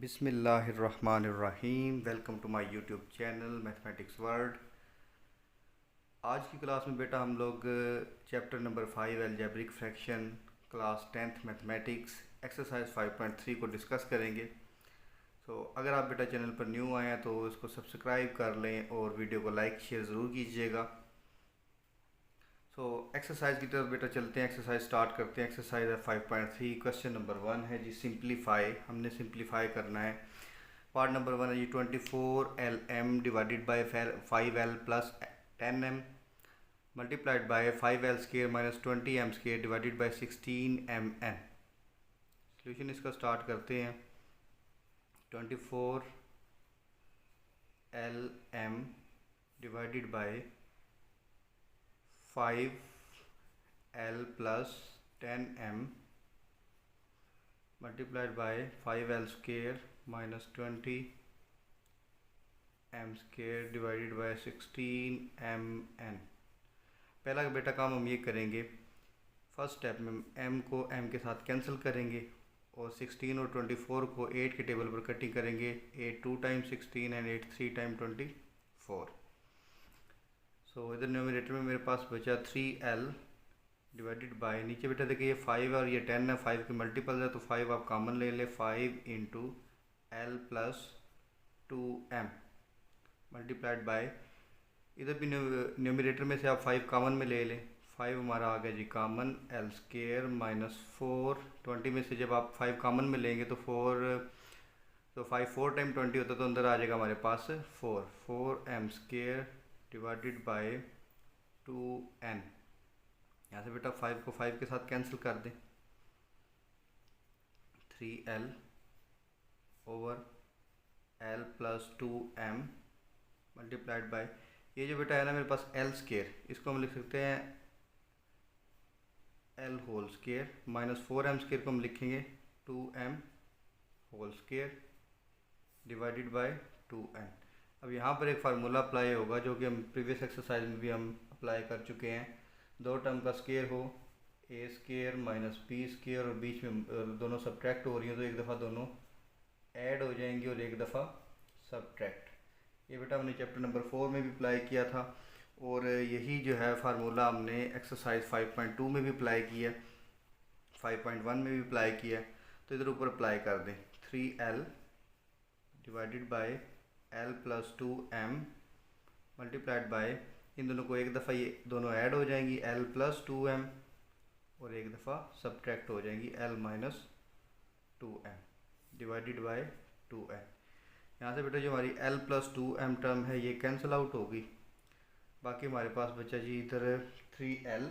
बिस्मिल्लाहिर्रहमानिर्रहीम। Welcome to my YouTube channel mathematics world. आज की क्लास में बेटा हम लोग chapter number 5 algebraic fraction class 10th mathematics exercise 5.3 को डिस्कस करेंगे। अगर आप बेटा चैनल पर न्यू आए हैं तो इसको सब्सक्राइब कर लें और वीडियो को लाइक शेयर ज़रूर कीजिएगा। एक्सरसाइज की तरफ बेटा चलते हैं। एक्सरसाइज स्टार्ट करते हैं। एक्सरसाइज है 5.3। क्वेश्चन नंबर 1 है जी सिंप्लीफाई। हमने सिंप्लीफाई करना है। पार्ट नंबर 1 है जी 24LM divided by 5L plus 10M multiplied by 5L square minus 20M square divided by 16MN। Solution इसका स्टार्ट करते हैं। 24LM divided by 5L plus 10M multiplied by 5L square minus 20M square divided by 16MN। पहला बेटा काम हम ये करेंगे, first step में m को m के साथ कैंसिल करेंगे और 16 और 24 को 8 के टेबल पर कटिंग करेंगे। 8 2 टाइम 16 एंड 8 3 टाइम 24। इधर न्यूमरेटर में मेरे पास बचा 3L डिवाइडेड बाय, नीचे बेटा देखिए ये 5 और ये 10 है, 5 के मल्टीपल है तो 5 आप कॉमन ले ले। 5 into L plus 2M multiplied by, इधर भी न्यूमरेटर में से आप 5 कॉमन में ले लें। 5 हमारा आ गया जी कॉमन, L स्केयर माइनस 4। 20 में से जब आप 5 कॉमन में लेंगे तो 5 4 टाइम 20 होता तो अंदर आ जाएगा हमारे पास 4M square divided by 2N। यहाँ से बेटा 5 को 5 के साथ कैंसिल कर दें। 3L over L plus 2M multiplied bye, ये जो बेटा है ना मेरे पास L स्केयर, इसको हम लिख सकते हैं L whole square minus 4M square को हम लिखेंगे 2M whole square divided by 2N। अब यहाँ पर एक फार्मूला अप्लाई होगा जो कि हम प्रीवियस एक्सरसाइज में भी हम अप्लाई कर चुके हैं। दो टर्म का स्केयर हो, ए स्केयर माइनस बी स्केयर, और बीच में दोनों सब्ट्रैक्ट हो रही हैं तो एक दफ़ा दोनों ऐड हो जाएंगी और एक दफ़ा सब्ट्रैक्ट। ये बेटा हमने चैप्टर नंबर 4 में भी अप्लाई किया था और यही जो है फार्मूला हमने एक्सरसाइज 5.2 में भी अप्लाई किया, 5.1 में भी अप्लाई किया। तो इधर ऊपर अप्लाई कर दें। 3L divided by L plus 2M multiplied by, इन दोनों को एक दफ़ा ये दोनों ऐड हो जाएंगी L प्लस 2M और एक दफ़ा सब्ट्रैक्ट हो जाएंगी L minus 2M divided by 2N। यहाँ से बेटा जो हमारी L प्लस 2M टर्म है ये कैंसिल आउट होगी। बाकी हमारे पास बचा जी इधर 3L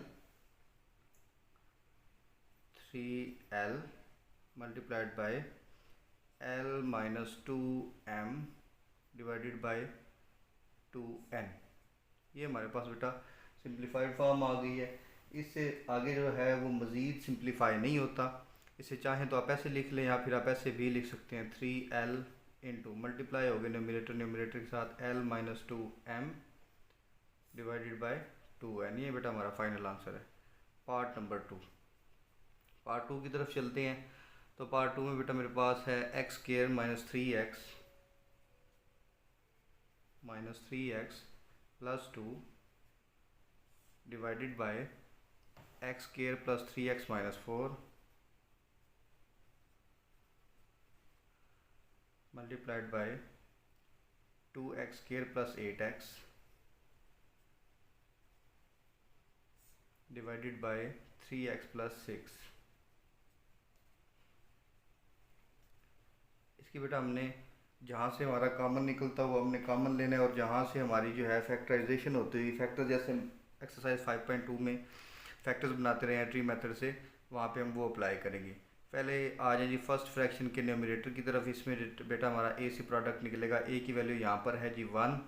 multiplied by L minus 2M divided by 2N। ये हमारे पास बेटा सिंप्लीफाइड फॉर्म आ गई है। इससे आगे जो है वो मज़ीद सिंप्लीफाई नहीं होता। इसे चाहें तो आप ऐसे लिख लें या फिर आप ऐसे भी लिख सकते हैं। 3L इंटू मल्टीप्लाई हो गया न्यूमरेटर के साथ L minus 2M divided by 2N। ये बेटा हमारा फाइनल आंसर है। पार्ट नंबर 2, पार्ट 2 की तरफ चलते हैं। तो पार्ट 2 में बेटा मेरे पास है x square minus 3x plus 2 divided by x square plus 3x minus 4 multiplied by 2x square plus 8x divided by 3x plus 6। इसकी बेटा हमने जहाँ से हमारा कॉमन निकलता हुआ हमने कॉमन लेना है और जहाँ से हमारी जो है फैक्टराइजेशन होती हुई फैक्टर, जैसे एक्सरसाइज 5.2 में फैक्टर्स बनाते रहे हैं ट्री मेथड से, वहाँ पे हम वो अप्लाई करेंगे। पहले आ जाए जी फर्स्ट फ्रैक्शन के न्यूमरेटर की तरफ। इसमें बेटा हमारा ए सी प्रोडक्ट निकलेगा। ए की वैल्यू यहाँ पर है जी 1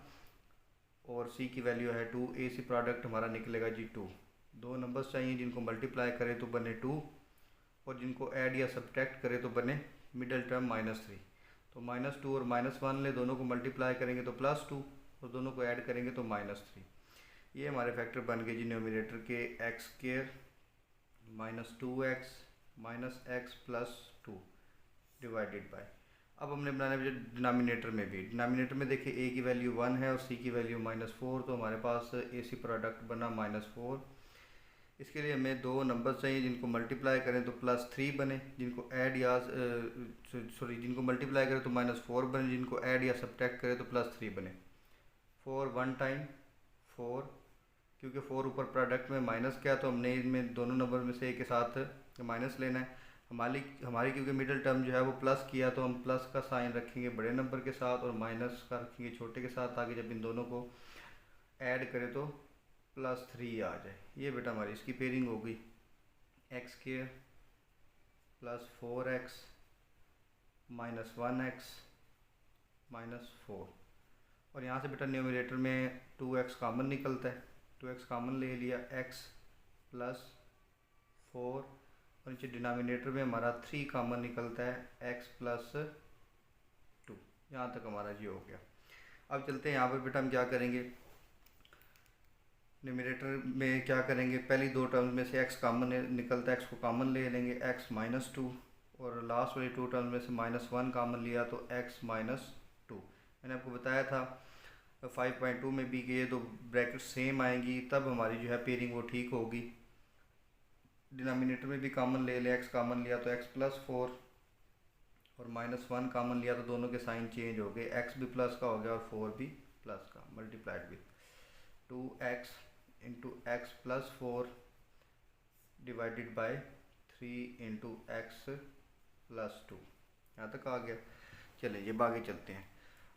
और सी की वैल्यू है 2। ए सी प्रोडक्ट हमारा निकलेगा जी 2। दो नंबर्स चाहिए जिनको मल्टीप्लाई करें तो बने 2 और जिनको ऐड या सब्ट्रैक्ट करें तो बने मिडल टर्म -3। तो -2 और -1 ले, दोनों को मल्टीप्लाई करेंगे तो +2 और दोनों को ऐड करेंगे तो -3। ये हमारे फैक्टर बन गए जी न्यूमरेटर के x square -2x -x +2 divided by, अब हमने बनाना है डिनोमिनेटर में भी। डिनोमिनेटर में देखिए ए की वैल्यू 1 है और सी की वैल्यू -4, तो हमारे पास ए सी प्रोडक्ट बना -4। इसके लिए हमें दो नंबर चाहिए जिनको मल्टीप्लाई करें तो +3 बने, जिनको ऐड या जिनको मल्टीप्लाई करें तो -4 बने, जिनको ऐड या सब्ट्रैक्ट करें तो +3 बने। 4 1 टाइम 4, क्योंकि 4 ऊपर प्रोडक्ट में माइनस किया तो हमने इनमें दोनों नंबर में से एक के साथ माइनस लेना है। हमारी क्योंकि मिडिल टर्म जो है वो प्लस किया तो हम प्लस का साइन रखेंगे बड़े नंबर के साथ और माइनस का रखेंगे छोटे के साथ, ताकि जब इन दोनों को ऐड करें तो +3 आ जाए। ये बेटा हमारी इसकी पेयरिंग होगी, x² + 4x -1x -4। और यहाँ से बेटा न्यूमरेटर में 2x कॉमन निकलता है, 2x कॉमन ले लिया, x + 4, और नीचे डिनोमिनेटर में हमारा 3 कॉमन निकलता है, x + 2। यहाँ तक हमारा ये हो गया। अब चलते हैं यहाँ पर बेटा हम क्या करेंगे, न्यूमरेटर में क्या करेंगे, पहली दो टर्म्स में से x कॉमन निकलता है, x को कॉमन ले लेंगे, x -2, और लास्ट वाली टू टर्म्स में से -1 कॉमन लिया तो x -2। मैंने आपको बताया था 5.2 में भी कि ये दो ब्रैकेट सेम आएंगी तब हमारी जो है पेयरिंग वो ठीक होगी। डिनोमिनेटर में भी कॉमन ले लिया, x कॉमन लिया तो x + 4, और -1 कॉमन लिया तो दोनों के साइन चेंज हो गए, x भी प्लस का हो गया और 4 भी प्लस का, multiplied with 2x × x + 4 divided by 3 × x + 2। यहाँ तक आ गया। चलिए ये आगे चलते हैं।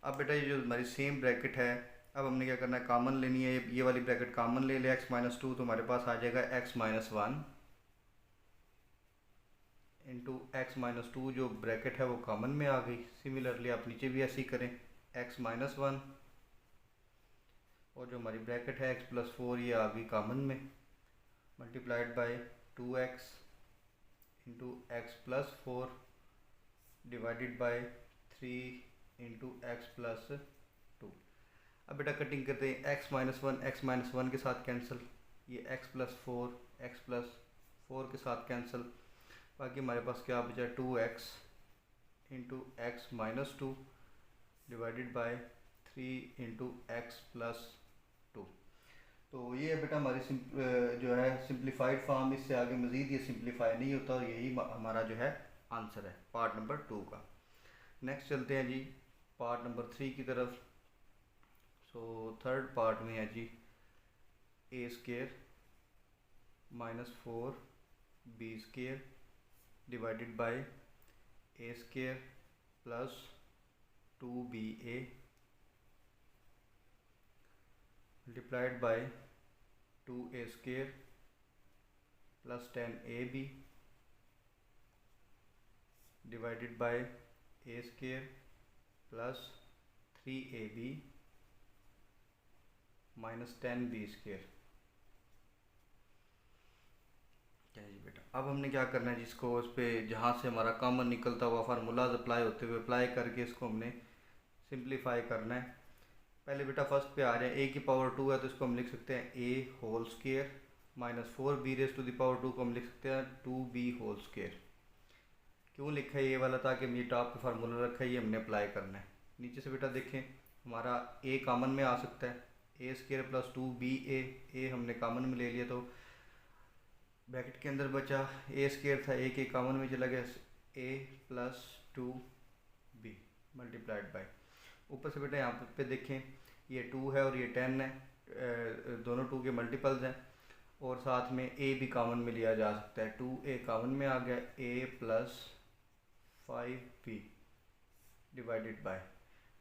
अब बेटा ये जो हमारी सेम ब्रैकेट है, अब हमने क्या करना है, कॉमन लेनी है, ये वाली ब्रैकेट कॉमन ले लिया, x -2, तो हमारे पास आ जाएगा x - 1 × x -2, जो ब्रैकेट है वो कॉमन में आ गई। सिमिलरली आप नीचे भी ऐसे ही करें, x - 1, और जो हमारी ब्रैकेट है x + 4 ये आ गई कॉमन में, multiplied by 2x × x + 4 divided by 3 × x + 2। अब बेटा कटिंग करते हैं, x - 1 x - 1 के साथ कैंसिल, ये x + 4 x + 4 के साथ कैंसिल, बाकी हमारे पास क्या बचा, 2x × x - 2 divided by 3 × x + 2। तो ये बेटा हमारी जो है सिंप्लीफाइड फॉर्म, इससे आगे मज़ीद ये सिंप्लीफाई नहीं होता, और यही हमारा जो है आंसर है पार्ट नंबर 2 का। नेक्स्ट चलते हैं जी पार्ट नंबर 3 की तरफ। सो थर्ड पार्ट में है जी a² - 4b² divided by a² + 2ba multiplied by 2a² + 10ab divided by a² + 3ab - 10b²। क्या है जी बेटा, अब हमने क्या करना है, जिसको उस पर जहाँ से हमारा कॉमन निकलता हुआ फार्मूलाज अप्लाई होते हुए अप्लाई करके इसको हमने सिंप्लीफाई करना है। पहले बेटा फर्स्ट पे आ रहे हैं, a की पावर 2 है तो इसको हम लिख सकते हैं a² - 4b² को हम लिख सकते हैं 2b²। क्यों लिखा है ये वाला, ताकि हमने टॉप पे फार्मूला रखा है, ये हमने अप्लाई करना है। नीचे से बेटा देखें हमारा a कॉमन में आ सकता है, a² + 2ba, a हमने कॉमन में ले लिया तो ब्रैकेट के अंदर बचा a² था, a के कॉमन में चला गया, a + 2b मल्टीप्लाइड बाय, ऊपर से बेटा यहाँ पे देखें ये 2 है और ये 10 है, दोनों 2 के मल्टीपल्स हैं, और साथ में a भी कॉमन में लिया जा सकता है, 2a कॉमन में आ गया, a + 5b डिवाइडेड बाय,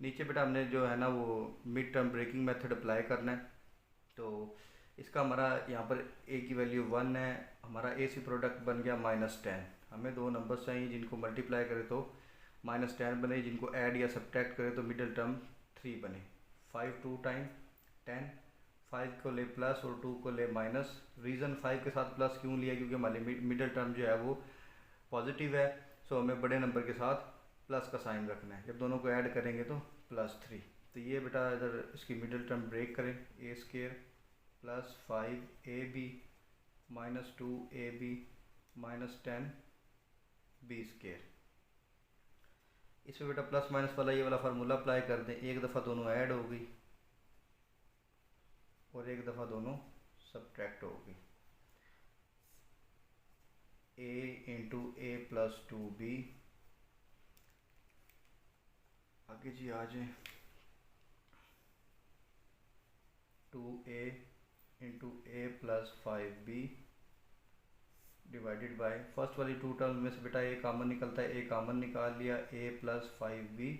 नीचे बेटा हमने जो है ना वो mid term breaking method apply करना है। तो इसका हमारा यहाँ पर a की वैल्यू 1 है, हमारा a सी प्रोडक्ट बन गया -10। हमें दो नंबर्स चाहिए जिनको मल्टीप्लाई करें तो -10 बने, जिनको ऐड या सब्ट्रैक्ट करें तो मिडिल टर्म 3 बने। 5 2 टाइम 10, 5 को ले प्लस और 2 को ले माइनस। रीज़न 5 के साथ प्लस क्यों लिया, क्योंकि हमारी मिडिल टर्म जो है वो पॉजिटिव है, सो हमें बड़े नंबर के साथ प्लस का साइन रखना है, जब दोनों को ऐड करेंगे तो +3। तो ये बेटा इधर इसकी मिडिल टर्म ब्रेक करें, a² + 5ab - 2ab - 10b²। इसमें बेटा प्लस माइनस वाला ये वाला फार्मूला अप्लाई कर दें, एक दफ़ा दोनों ऐड हो गई और एक दफ़ा दोनों सब्ट्रैक्ट हो गई। a into A plus 2b, आगे जी आ जाए 2a into A plus 5b divided by, first वाली टू टर्म में से बेटा ए कामन निकलता है, ए कामन निकाल लिया, a प्लस 5b,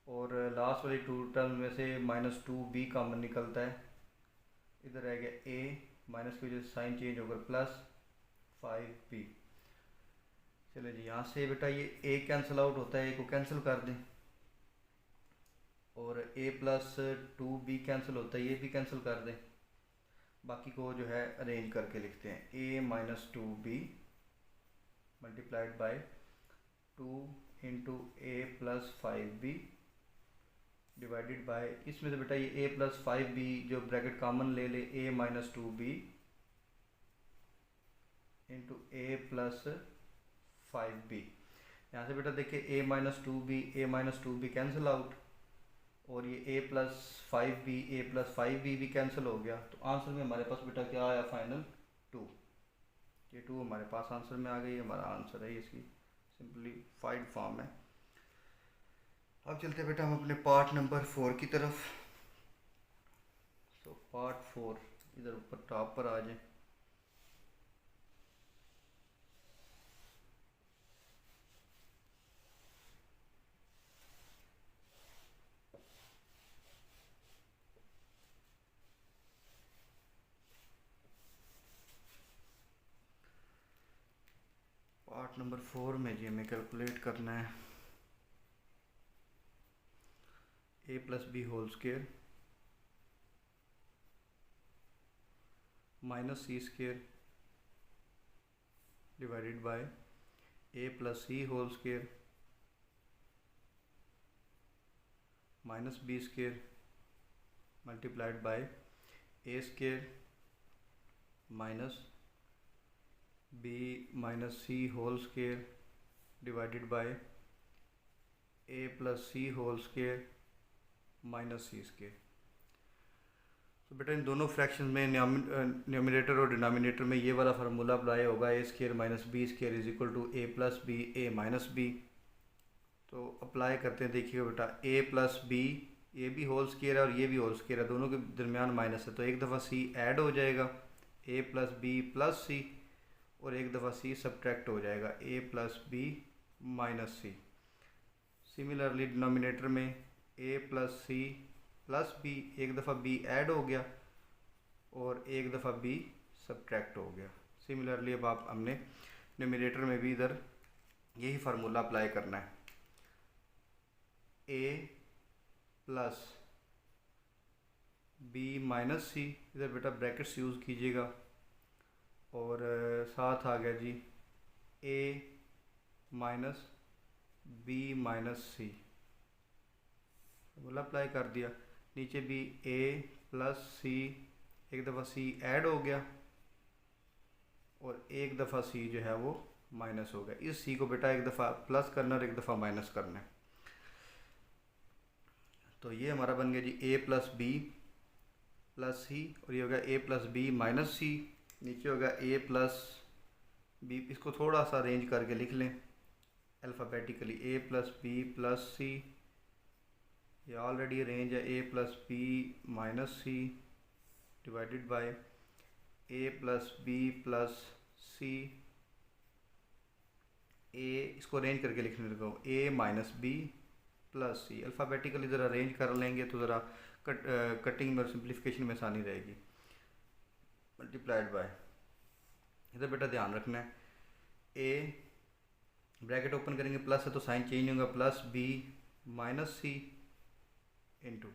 और लास्ट वाली टू टर्म में से माइनस 2b कामन निकलता है, इधर रह गया a, माइनस की वजह से साइन चेंज होकर प्लस 5b। चले जी यहाँ से बेटा ये a कैंसिल आउट होता है, a को कैंसिल कर दें, और a प्लस 2b कैंसिल होता है, ये भी कैंसिल कर दें, बाकी को जो है अरेंज करके लिखते हैं, a minus 2b multiplied by 2 into A plus 5b divided by, इसमें से बेटा ये a प्लस 5b जो ब्रैकेट कॉमन ले ले, a minus 2b into A plus 5b। यहाँ से बेटा देखिए a minus 2b cancel out, और ये a प्लस 5b भी कैंसिल हो गया, तो आंसर में हमारे पास बेटा क्या आया फाइनल 2, ये 2 हमारे पास आंसर में आ गई, हमारा आंसर है, इसकी सिंपलीफाइड फॉर्म है। अब चलते बेटा हम अपने पार्ट नंबर 4 की तरफ। तो पार्ट 4 इधर ऊपर टॉप पर आ जाए। पार्ट नंबर 4 में जी हमें कैलकुलेट करना है a plus B whole square minus C square divided by a plus C whole square minus B square multiplied by a square minus b minus C whole square divided by a plus C whole square minus C square. तो बेटा इन दोनों fraction में numerator और denominator में ये वाला formula apply होगा, a square minus B square is equal to a plus b a minus b. तो अप्लाई करते हैं, देखिएगा बेटा ए प्लस बी, ये भी होल स्क्वेयर है और ये भी होल स्क्वेयर है, दोनों के दरमियान माइनस है, तो एक दफ़ा सी ऐड हो जाएगा ए प्लस बी प्लस सी, और एक दफ़ा सी सब्ट्रैक्ट हो जाएगा ए प्लस बी माइनस सी। सिमिलरली डिनोमिनेटर में ए प्लस सी प्लस बी, एक दफ़ा बी ऐड हो गया और एक दफ़ा बी सब्ट्रैक्ट हो गया। सिमिलरली अब आप हमने न्यूमरेटर में भी इधर यही फार्मूला अप्लाई करना है, ए प्लस बी माइनस सी, इधर बेटा ब्रैकेट्स यूज़ कीजिएगा, और साथ आ गया जी ए माइनस बी माइनस सी, फार्मूला अप्लाई कर दिया, नीचे भी ए प्लस सी, एक दफ़ा सी ऐड हो गया और एक दफ़ा सी जो है वो माइनस हो गया। इस सी को बेटा एक दफ़ा प्लस करना और एक दफ़ा माइनस करना है, तो ये हमारा बन गया जी ए प्लस बी प्लस सी, और ये हो गया ए प्लस बी माइनस सी, नीचे होगा ए प्लस बी, इसको थोड़ा सा अरेंज करके लिख लें alphabetically, a plus b plus c, ये ऑलरेडी अरेंज है, a plus B minus c divided by a plus b plus c, ए इसको अरेंज करके लिखने लगा a minus B plus c, alphabetically ज़रा अरेंज कर लेंगे तो ज़रा कटिंग और सिंप्लीफिकेशन में आसानी रहेगी। मल्टीप्लाइड बाय, इधर बेटा ध्यान रखना है, ए ब्रैकेट ओपन करेंगे प्लस है तो साइन चेंज होगा, plus B minus C into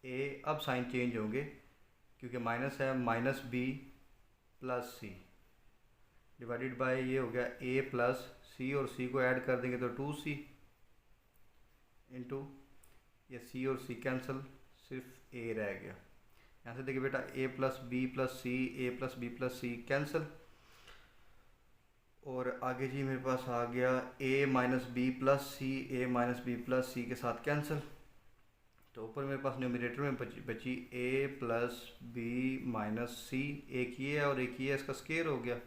A, अब साइन चेंज होंगे क्योंकि माइनस है, minus B plus C divided by ये हो गया ए प्लस सी, और सी को ऐड कर देंगे तो 2c इंटू ये सी और सी कैंसिल, सिर्फ ए रह गया। यहाँ से देखिए बेटा a plus b plus c, a plus b plus c cancel, और आगे जी मेरे पास आ गया a minus B plus c, a minus B plus c के साथ कैंसिल। तो ऊपर मेरे पास न्यूमरेटर में बची a प्लस बी माइनस सी, एक ये है और एक ये है, इसका स्केयर हो गया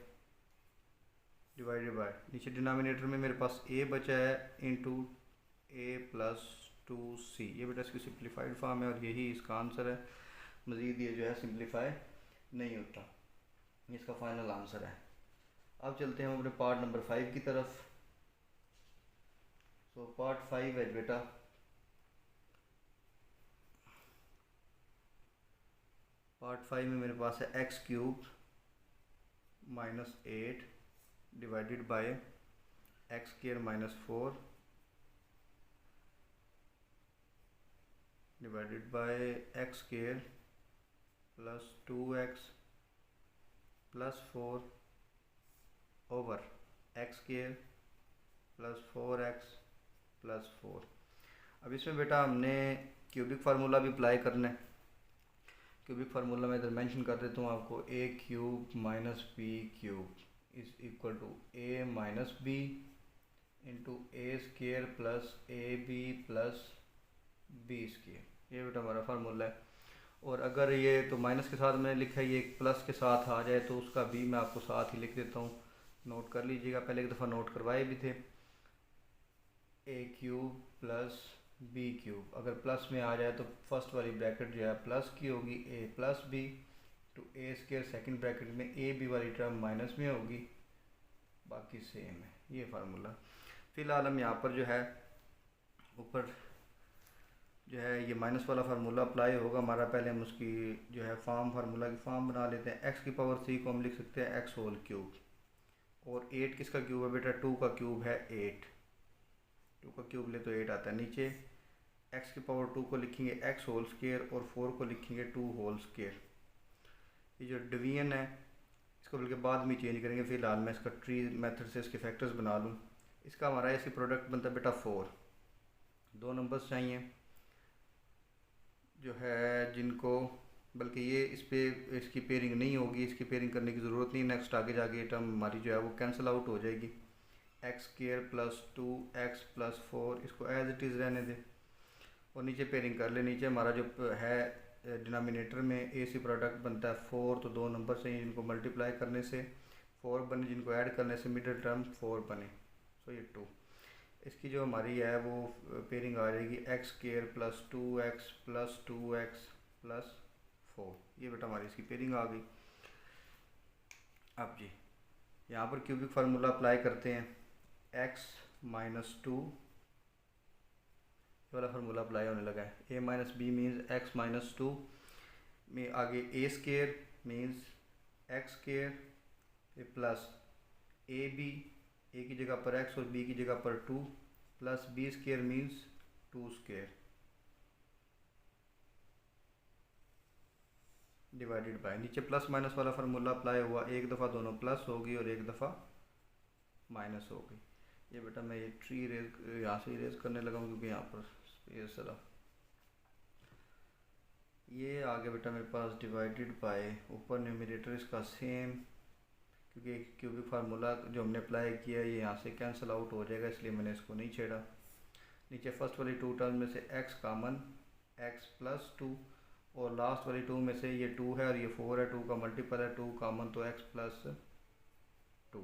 डिवाइडेड बाय, नीचे डिनोमिनेटर में मेरे पास a बचा है इंटू a प्लस टू सी। ये बेटा इसकी सिंप्लीफाइड फॉर्म है और यही इसका आंसर है। मज़ीद ये जो है सिंप्लीफाई नहीं होता, ये इसका फाइनल आंसर है। अब चलते हैं हम अपने पार्ट नंबर 5 की तरफ। सो पार्ट 5 है बेटा, पार्ट 5 में मेरे पास है x cube minus 8 divided by x square minus 4 divided by x square plus 2x plus 4 over x square plus 4x plus 4। अब इसमें बेटा हमने क्यूबिक फार्मूला भी अप्लाई करना है। क्यूबिक फार्मूला मैं इधर मेंशन कर देता हूँ आपको, a cube minus B cube is equal to a minus B into A square plus A B plus B square. ये बेटा हमारा फार्मूला है। और अगर ये तो माइनस के साथ मैंने लिखा है, ये प्लस के साथ आ जाए तो उसका भी मैं आपको साथ ही लिख देता हूँ, नोट कर लीजिएगा। पहले एक दफ़ा नोट करवाए भी थे, a cube plus B cube, अगर प्लस में आ जाए तो फर्स्ट वाली ब्रैकेट जो है प्लस की होगी, a plus B to A square, second bracket में ए बी वाली टर्म माइनस में होगी, बाकी सेम है ये फार्मूला। फ़िलहाल हम यहाँ पर जो है ऊपर जो है ये माइनस वाला फार्मूला अप्लाई होगा हमारा। पहले हम उसकी जो है फार्मूला की फॉर्म बना लेते हैं। एक्स की पावर 3 को हम लिख सकते हैं एक्स होल क्यूब, और 8 किसका क्यूब है बेटा, 2 का क्यूब है 8, 2 का क्यूब ले तो 8 आता है। नीचे एक्स की पावर 2 को लिखेंगे एक्स होल स्क्वायर और 4 को लिखेंगे 2 होल स्क्वायर। ये जो डिवीजन है इसको बल्कि बाद में चेंज करेंगे, फ़िलहाल मैं इसका ट्री मेथड से इसके फैक्टर्स बना लूँ। इसका हमारा ऐसी प्रोडक्ट बनता है बेटा 4। दो नंबर्स चाहिए जो है जिनको, बल्कि ये इस पे इसकी पेयरिंग नहीं होगी, इसकी पेयरिंग करने की ज़रूरत नहीं। नेक्स्ट आगे जाके टर्म हमारी जो है वो कैंसिल आउट हो जाएगी। X square plus 2x plus 4 इसको एज इट इज़ रहने दें और नीचे पेयरिंग कर ले। नीचे हमारा जो है डिनोमिनेटर में ए सी प्रोडक्ट बनता है 4, तो दो नंबर चाहिए जिनको मल्टीप्लाई करने से 4 बने, जिनको ऐड करने से मिडिल टर्म 4 बने। सो ये 2, इसकी जो हमारी है वो पेयरिंग आ जाएगी x square plus 2x plus 2x plus 4। ये बेटा हमारी इसकी पेयरिंग आ गई। अब जी यहाँ पर क्यूबिक फार्मूला अप्लाई करते हैं, x माइनस 2 वाला फार्मूला अप्लाई होने लगा है। a minus b means x minus 2 में आगे a square means x square plus A b, a की जगह पर x और b की जगह पर 2 plus B square means 2 square divided by, नीचे प्लस माइनस वाला फार्मूला अप्लाई हुआ, एक दफ़ा दोनों प्लस होगी और एक दफ़ा माइनस हो गई। ये बेटा मैं ये ट्री इरेज यहाँ से इरेज करने लगा हूँ क्योंकि यहाँ पर स्पेस चला। ये आगे बेटा मेरे पास डिवाइडेड बाय, ऊपर न्यूमरेटर इसका सेम, क्योंकि क्यूबिक फार्मूला जो हमने अप्लाई किया है ये यहाँ से कैंसिल आउट हो जाएगा, इसलिए मैंने इसको नहीं छेड़ा। नीचे फर्स्ट वाली 2 टर्म में से x कामन, x प्लस 2, और लास्ट वाली 2 में से ये 2 है और ये 4 है, 2 का मल्टीपल है, 2 कामन तो x प्लस 2।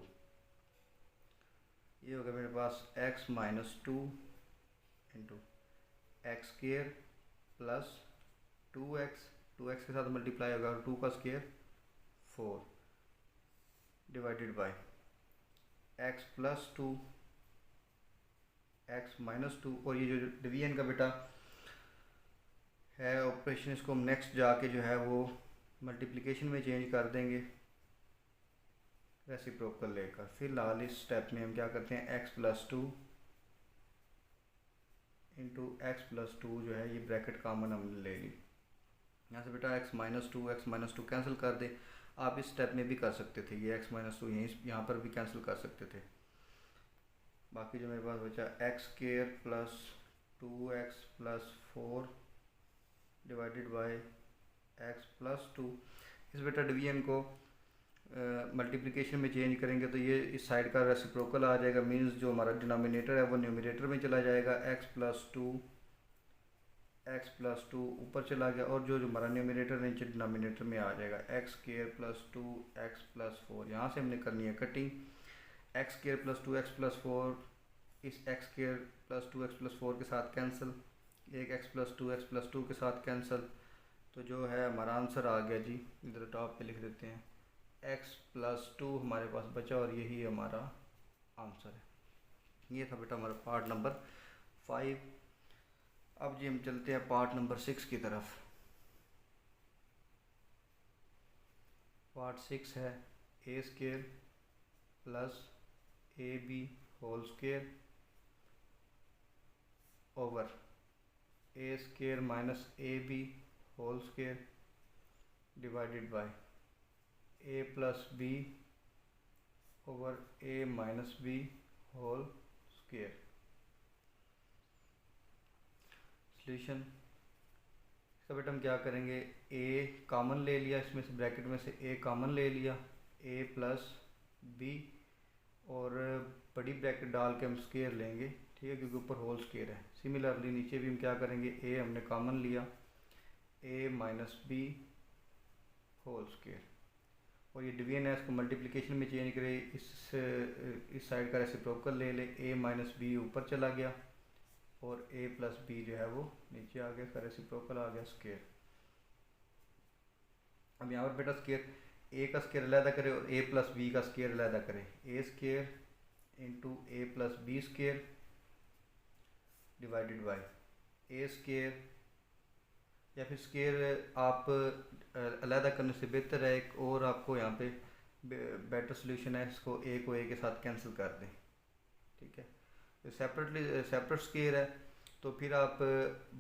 ये हो गया मेरे पास x minus 2 into x square plus 2x, 2x के साथ मल्टीप्लाई होगा और 2 का square 4 divided by x plus 2 x minus 2। और ये जो डिवीजन का बेटा है ऑपरेशन, इसको हम नेक्स्ट जाके जो है वो मल्टीप्लिकेशन में चेंज कर देंगे रेसिप्रोकल लेकर। फिलहाल इस स्टेप में हम क्या करते हैं, x plus 2 into x plus 2 जो है ये ब्रैकेट कॉमन हमने ले ली। यहाँ से बेटा x माइनस 2 कैंसिल कर दे। आप इस स्टेप में भी कर सकते थे, ये x माइनस 2 यहाँ पर भी कैंसिल कर सकते थे। बाकी जो मेरे पास बचा x square plus 2x plus 4 divided by x plus 2। इस बेटा डिवीजन को मल्टीप्लिकेशन में चेंज करेंगे तो ये इस साइड का रेसिप्रोकल आ जाएगा, मींस जो हमारा डिनोमिनेटर है वो न्यूमरेटर में चला जाएगा, x+2 ऊपर चला गया, और जो हमारा न्यूमरेटर नीचे डिनोमिनेटर में आ जाएगा x² + 2 x+4। यहाँ से हमने करनी है कटिंग, x² + 2 x+4 इस x² + 2 x+4 के साथ कैंसिल, एक x+2 x+2 के साथ कैंसिल, तो जो है हमारा आंसर आ गया जी, इधर टॉप पे लिख देते हैं x+2 हमारे पास बचा, और यही हमारा आंसर है। ये था बेटा हमारा पार्ट नंबर 5। अब जी हम चलते हैं पार्ट नंबर 6 की तरफ। पार्ट 6 है a² + ab² over a² - ab² divided by a + b over a - b² solution. इसका बेटा हम क्या करेंगे, a कॉमन ले लिया, इसमें से ब्रैकेट में से a कॉमन ले लिया, a + b, और बड़ी ब्रैकेट डाल के हम स्क्वायर लेंगे, ठीक है, क्योंकि ऊपर होल स्क्वायर है। सिमिलरली नीचे भी हम क्या करेंगे, a हमने कॉमन लिया, a - b² और ये डिवीजन है, इसको मल्टीप्लिकेशन में चेंज करें, इस साइड का रेसिप्रोकल ले ले, a - b ऊपर चला गया और a + b जो है वो नीचे आ गया, इसका रेसिप्रोकल आ गया स्क्वायर। अब यहाँ पर बेटा स्क्वायर, a का स्क्वायर अलहदा करें और a + b का स्क्वायर अलहदा करें, a² × a + b² divided by a², या फिर स्क्वायर आप अलहदा करने से बेहतर है, एक और आपको यहाँ पे बेटर सोल्यूशन है, इसको a को a के साथ कैंसिल कर दें, ठीक है। तो सेपरेट स्क्वायर है, तो फिर आप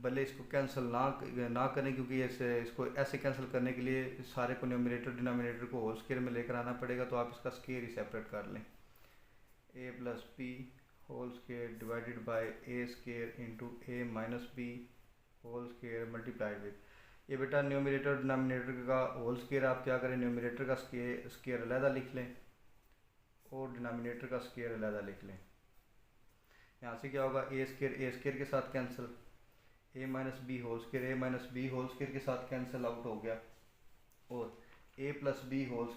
भले इसको कैंसिल ना करें, क्योंकि इसको ऐसे कैंसिल करने के लिए सारे को न्यूमरेटर डिनोमिनेटर को होल स्क्वायर में लेकर आना पड़ेगा, तो आप इसका स्क्वायर ही सेपरेट कर लें, a + b² divided by a² × a - b² multiplied with, ये बेटा न्यूमरेटर डिनोमिनेटर का होल स्क्वायर, आप क्या करें, न्यूमरेटर का स्क्वायर अलहदा लिख लें और डिनोमिनेटर का स्क्वायर अलहदा लिख लें। यहाँ से क्या होगा, a² के साथ कैंसिल, a - b² के साथ कैंसिल आउट हो गया, और a + b²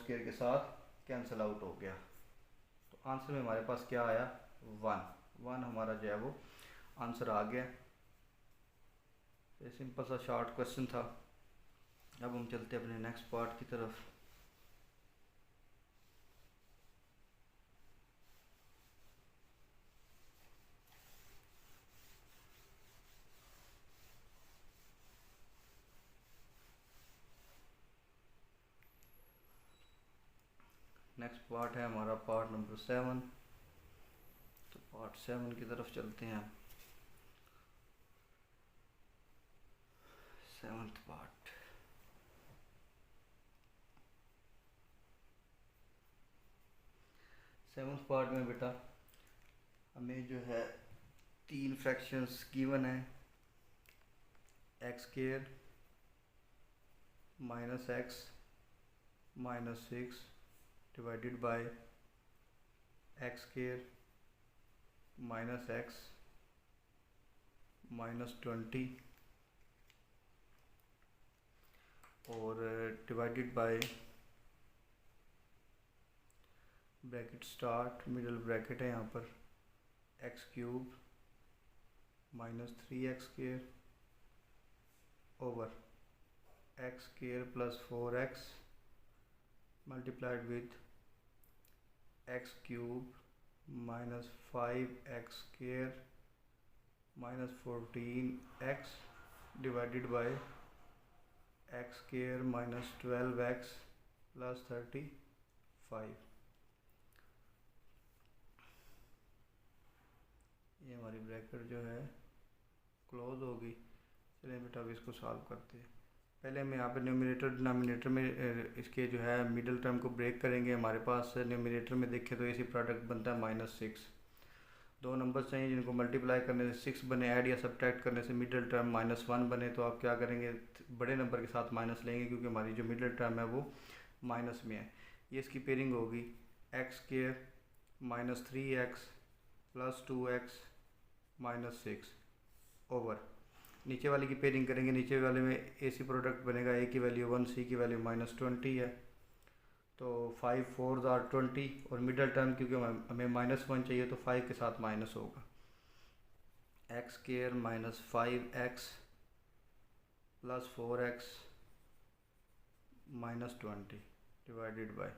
के साथ कैंसिल आउट हो गया। तो आंसर में हमारे पास क्या आया, 1 हमारा जो है वो आंसर आ गया। ये सिंपल सा शॉर्ट क्वेश्चन था। अब हम चलते हैं अपने नेक्स्ट पार्ट की तरफ। नेक्स्ट पार्ट है हमारा पार्ट नंबर 7। तो पार्ट 7 की तरफ चलते हैं। 7th part. सेवन्थ पार्ट में बेटा हमें जो है 3 फ्रैक्शंस गिवन है, x² -x -6 divided by x² -x -20 और divided by bracket start, middle bracket है यहाँ पर, x³ -3x² over x² + 4x multiplied with x³ -5x² -14x divided by x² -12x + 35। ये हमारी ब्रैकेट जो है क्लोज होगी। चलिए बेटा अब इसको सॉल्व करते हैं। पहले हम यहाँ पे न्यूमरेटर डिनोमिनेटर में इसके जो है मिडिल टर्म को ब्रेक करेंगे। हमारे पास न्यूमरेटर में देखें तो इसी प्रोडक्ट बनता है -6, दो नंबर चाहिए जिनको मल्टीप्लाई करने से 6 बने, ऐड या सब्ट्रैक्ट करने से मिडिल टर्म -1 बने। तो आप क्या करेंगे, बड़े नंबर के साथ माइनस लेंगे क्योंकि हमारी जो मिडिल टर्म है वो माइनस में है। ये इसकी पेयरिंग होगी x² -3x + 2x -6 ओवर, नीचे वाले की पेयरिंग करेंगे, नीचे वाले में AC प्रोडक्ट बनेगा, a की वैल्यू 1, c की वैल्यू -20 है, तो 5 4 are 20 और मिडल टर्म क्योंकि हमें -1 चाहिए तो 5 के साथ माइनस होगा। x² -5x + 4x -20 divided by,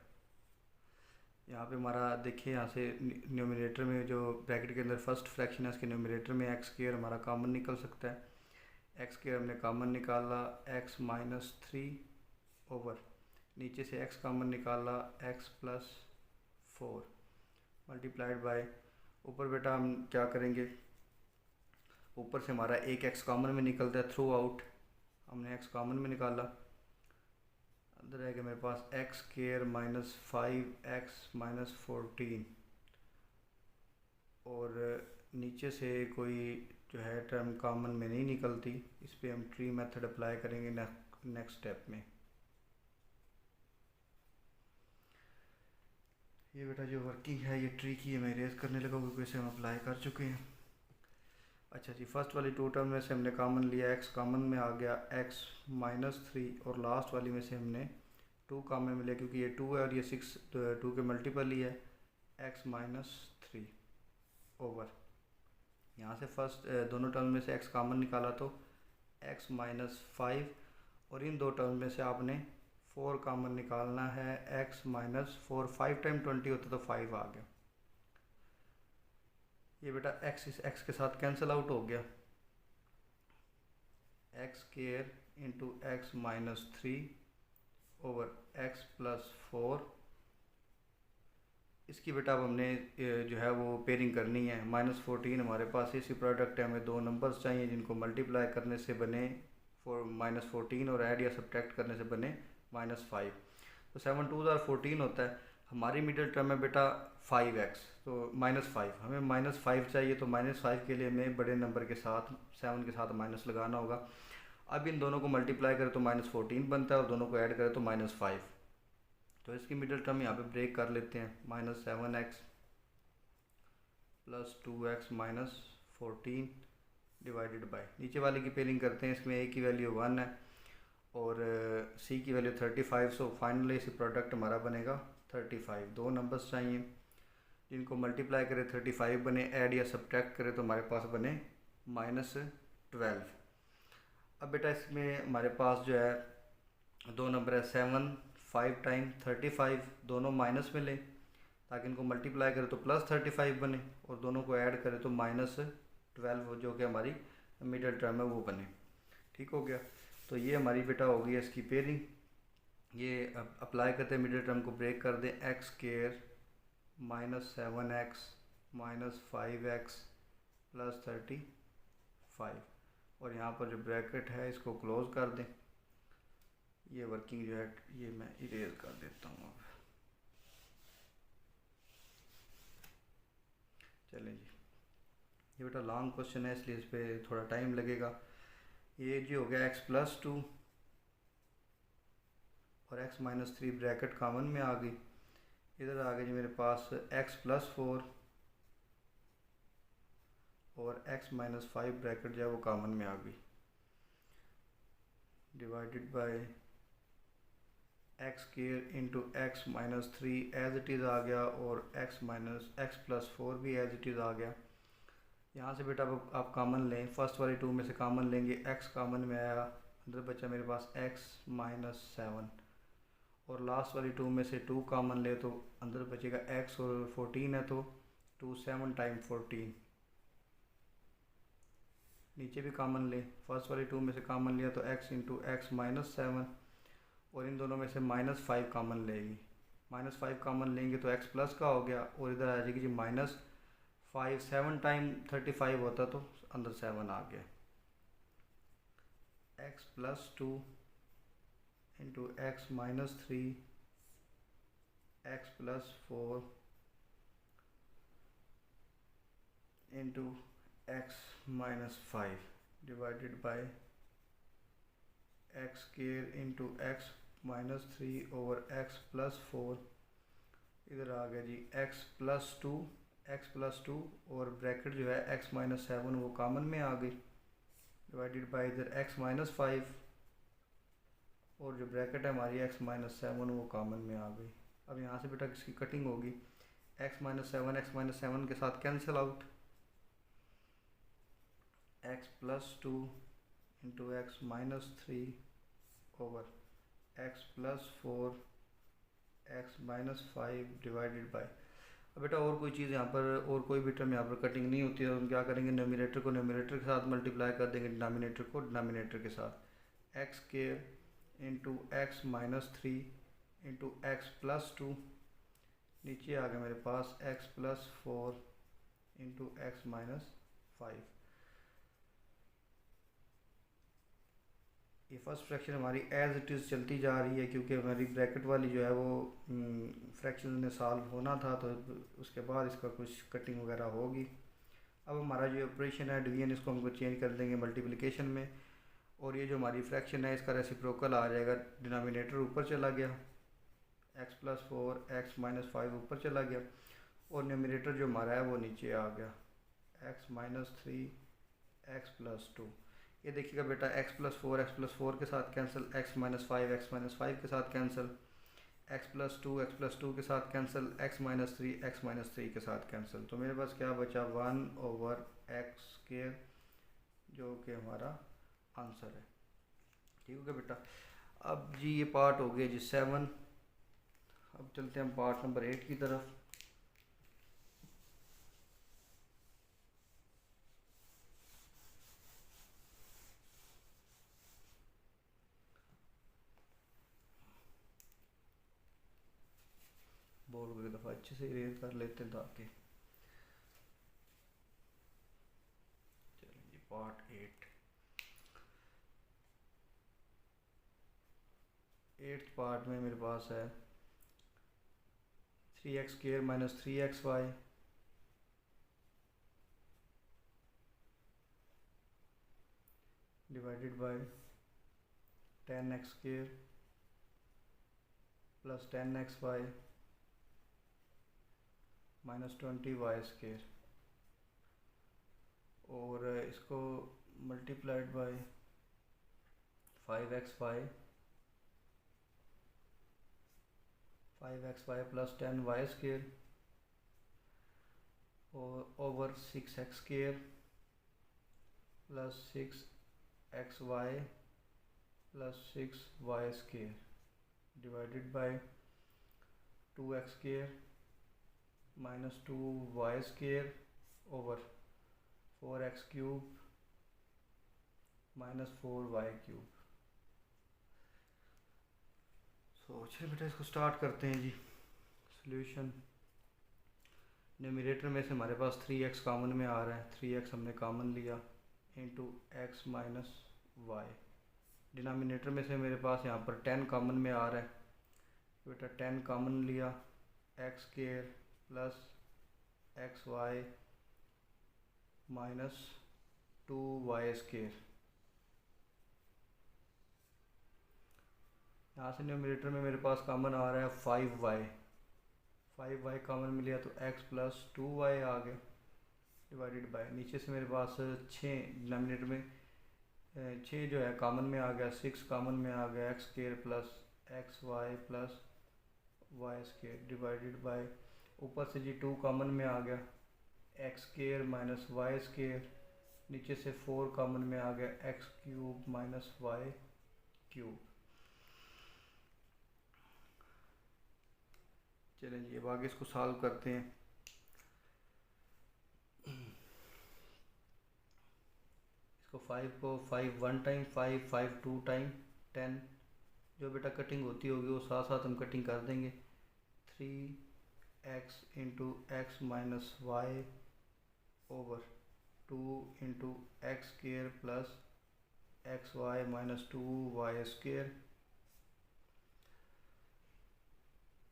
यहाँ पे हमारा देखिए यहाँ से न्यूमरेटर में जो ब्रैकेट के अंदर फर्स्ट फ्रैक्शन है उसके न्यूमरेटर में x² हमारा कॉमन निकल सकता है। x² हमने कॉमन निकाला x -3 ओवर, नीचे से x कॉमन निकाला x + 4 मल्टीप्लाइड बाय, ऊपर बेटा हम क्या करेंगे, ऊपर से हमारा एक x कॉमन में निकलता है थ्रू आउट, हमने x कॉमन में निकाला, अंदर है कि मेरे पास x² -5x -14 और नीचे से कोई जो है टर्म कॉमन में नहीं निकलती, इस पे हम ट्री मेथड अप्लाई करेंगे नेक्स्ट स्टेप में। ये बेटा जो वर्किंग है ये ट्री की मैं इरेज करने लगा क्योंकि इसे हम अप्लाई कर चुके हैं। अच्छा जी, फर्स्ट वाली 2 टर्म में से हमने कॉमन लिया, x कॉमन में आ गया x -3 और लास्ट वाली में से हमने 2 कॉमन में लिया क्योंकि ये 2 है और ये 6 2 के मल्टीपल ही है, x -3 ओवर, यहाँ से फर्स्ट दोनों टर्म में से x कॉमन निकाला तो x -5 और इन दो टर्म में से आपने 4 कॉमन निकालना है, x -4 5 टाइम 20 होता तो 5 आ गया। ये बेटा x इस x के साथ कैंसिल आउट हो गया, x² × x -3 ओवर x + 4, इसकी बेटा अब हमने जो है वो पेयरिंग करनी है। -14 हमारे पास इसी प्रोडक्ट है, हमें दो नंबर्स चाहिए जिनको मल्टीप्लाई करने से बने -14 और ऐड या सब्ट्रैक्ट करने से बने -5, तो 7 2 are 14 होता है। हमारी मिडिल टर्म है बेटा 5x, तो -5, हमें -5 चाहिए तो -5 के लिए हमें बड़े नंबर के साथ 7 के साथ माइनस लगाना होगा। अब इन दोनों को मल्टीप्लाई करें तो -14 बनता है और दोनों को ऐड करें तो -5, तो इसकी मिडिल टर्म यहाँ पे ब्रेक कर लेते हैं, -7x + 2x -14 डिवाइडेड बाय, नीचे वाले की पेयरिंग करते हैं, इसमें a की वैल्यू 1 है और c की वैल्यू 35, सो फाइनली इसी प्रोडक्ट हमारा बनेगा 35। दो नंबर्स चाहिए जिनको मल्टीप्लाई करें 35 बने, ऐड या सब्ट्रैक्ट करें तो हमारे पास बने -12। अब बेटा इसमें हमारे पास जो है दो नंबर है 7 5 टाइम 35, दोनों माइनस में लें ताकि इनको मल्टीप्लाई करें तो +35 बने और दोनों को ऐड करें तो -12 जो कि हमारी मिडिल टर्म है वो बने। ठीक हो गया, तो ये हमारी बेटा हो गई इसकी पेयरिंग। ये अप्लाई करते हैं, मिडिल टर्म को ब्रेक कर दें, x² -7x -5x + 35 और यहाँ पर जो ब्रैकेट है इसको क्लोज कर दें। ये वर्किंग जो है ये मैं इरेज कर देता हूँ अब। चलें जी, ये बेटा लॉन्ग क्वेश्चन है इसलिए इस पर थोड़ा टाइम लगेगा। ये जो हो गया x + 2 और x -3 ब्रैकेट कॉमन में आ गई, इधर आ गई जी मेरे पास x + 4 और x -5 ब्रैकेट जो है वो कॉमन में आ गई, divided by x² × x -3 as it is आ गया और x + 4 भी एज इट इज़ आ गया। यहाँ से बेटा आप कॉमन लें, फर्स्ट वाली 2 में से कॉमन लेंगे, x कॉमन में आया, अंदर बचा मेरे पास x -7 और लास्ट वाली 2 में से 2 कॉमन ले तो अंदर बचेगा x और 14 है तो 2 7 टाइम 14, नीचे भी कॉमन ले, फर्स्ट वाली 2 में से कॉमन लिया तो x × x -7 और इन दोनों में से -5 कॉमन लेगी, -5 कॉमन लेंगे तो x प्लस का हो गया और इधर आ जाएगी जी -5, 7 टाइम 35 होता तो अंदर 7 आ गया, x + 2 × x -3 x + 4 into x minus 5 divided by x square into x minus 3 over x plus 4, इधर आ गया जी एक्स प्लस टू और ब्रैकेट जो है एक्स माइनस 7 वो कॉमन में आ गई, डिवाइडेड बाय इधर एक्स माइनस 5 और जो ब्रैकेट है हमारी एक्स माइनस 7 वो कॉमन में आ गई। अब यहाँ से बेटा किसकी कटिंग होगी, एक्स माइनस 7 के साथ cancel out, x plus 2 into x minus 3 over x plus 4 x minus 5 divided by, अब बेटा और कोई चीज़ यहाँ पर और कोई भी टर्म यहाँ पर कटिंग नहीं होती है, तो हम क्या करेंगे, न्यूमरेटर को न्यूमरेटर के साथ मल्टीप्लाई कर देंगे, डिनोमिनेटर को डिनोमिनेटर के साथ, x square into x minus 3 into x plus 2, नीचे आ गया मेरे पास x plus 4 into x minus 5। ये फर्स्ट फ्रैक्शन हमारी एज इट इज़ चलती जा रही है क्योंकि हमारी ब्रैकेट वाली जो है वो फ्रैक्शन ने सॉल्व होना था, तो उसके बाद इसका कुछ कटिंग वगैरह होगी। अब हमारा जो ऑपरेशन है डिवीजन, इसको हमको चेंज कर देंगे मल्टीप्लिकेशन में, और ये जो हमारी फ्रैक्शन है इसका रेसिप्रोकल आ जाएगा, डिनोमिनेटर ऊपर चला गया, एक्स प्लस 4 एक्स माइनस 5 ऊपर चला गया, और न्यूमरेटर जो हमारा है वो नीचे आ गया, एक्स माइनस 3 एक्स प्लस 2। ये देखिएगा बेटा एक्स प्लस 4 के साथ कैंसिल, एक्स माइनस 5 के साथ कैंसिल, एक्स प्लस 2 के साथ कैंसिल, एक्स माइनस 3 के साथ कैंसिल, तो मेरे पास क्या बचा 1 ओवर एक्स स्क्वायर, जो कि हमारा आंसर है। ठीक हो गया बेटा। अब जी ये पार्ट हो गया जी 7, अब चलते हैं हम पार्ट नंबर 8 की तरफ। बोल एक दफ़ा अच्छे से इरेज कर लेते हैं ताकि, चलिए जी पार्ट 8 पार्ट में मेरे पास है 3x square minus 3xy divided by 10x square plus 10xy minus 20y square, और इसको multiplied by 5xy plus 10y square और over 6x square plus 6xy plus 6y square divided by 2x square minus 2y square over 4x cube minus 4y cube. तो चलिए बेटा इसको start करते हैं जी। Solution, numerator में से हमारे पास 3x कॉमन में आ रहा है, 3x हमने कॉमन लिया into x minus Y. Denominator में से मेरे पास यहाँ पर 10 कॉमन में आ रहा है, बेटा 10 कॉमन लिया, X square plus x Y minus 2y square. यहाँ से न्यूमरेटर में मेरे पास कॉमन आ रहा है 5y कॉमन में लिया तो x प्लस 2y आ गया डिवाइडेड बाय, नीचे से मेरे पास 6 डिनोमिनेटर में 6 जो है कॉमन में आ गया, 6 कॉमन में आ गया, X square plus x Y plus Y square divided by, ऊपर से जी 2 कॉमन में आ गया, X square minus Y square, नीचे से 4 कॉमन में आ गया, X cube minus Y cube. चलें जी अब आगे इसको सॉल्व करते हैं। इसको 5 को 5 1 टाइम 5 2 टाइम 10, जो बेटा कटिंग होती होगी वो साथ साथ हम कटिंग कर देंगे। 3x into x minus y over 2 into x square plus x Y minus 2y square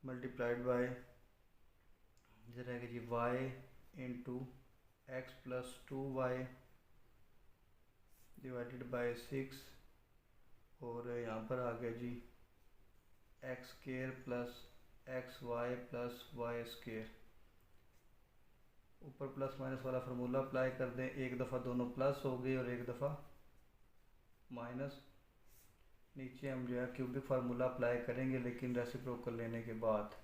multiplied by इधर रहेगा जी y into x plus 2y divided by 6 और यहाँ पर आ गया जी x square plus x Y plus y square. ऊपर प्लस माइनस वाला फार्मूला अप्लाई कर दें, एक दफ़ा दोनों प्लस हो गए और एक दफ़ा माइनस। नीचे हम जो है क्यूबिक फार्मूला अप्लाई करेंगे लेकिन रेसिप्रोकल लेने के बाद।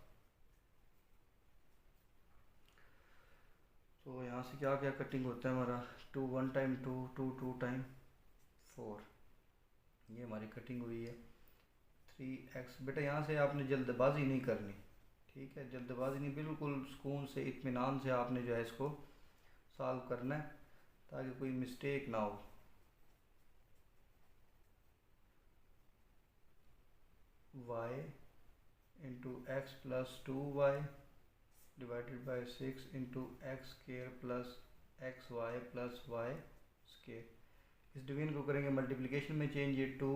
तो यहाँ से क्या क्या कटिंग होता है हमारा, 2 1 टाइम 2 2 2 टाइम 4, ये हमारी कटिंग हुई है। 3x बेटा यहाँ से आपने जल्दबाजी नहीं करनी, ठीक है, जल्दबाजी नहीं, बिल्कुल सुकून से इत्मीनान से आपने जो है इसको सॉल्व करना है ताकि कोई मिस्टेक ना हो। y into x plus 2y divided by 6 into x square plus x Y plus y square. इस डिवीजन को करेंगे मल्टीप्लिकेशन में चेंज, ये 2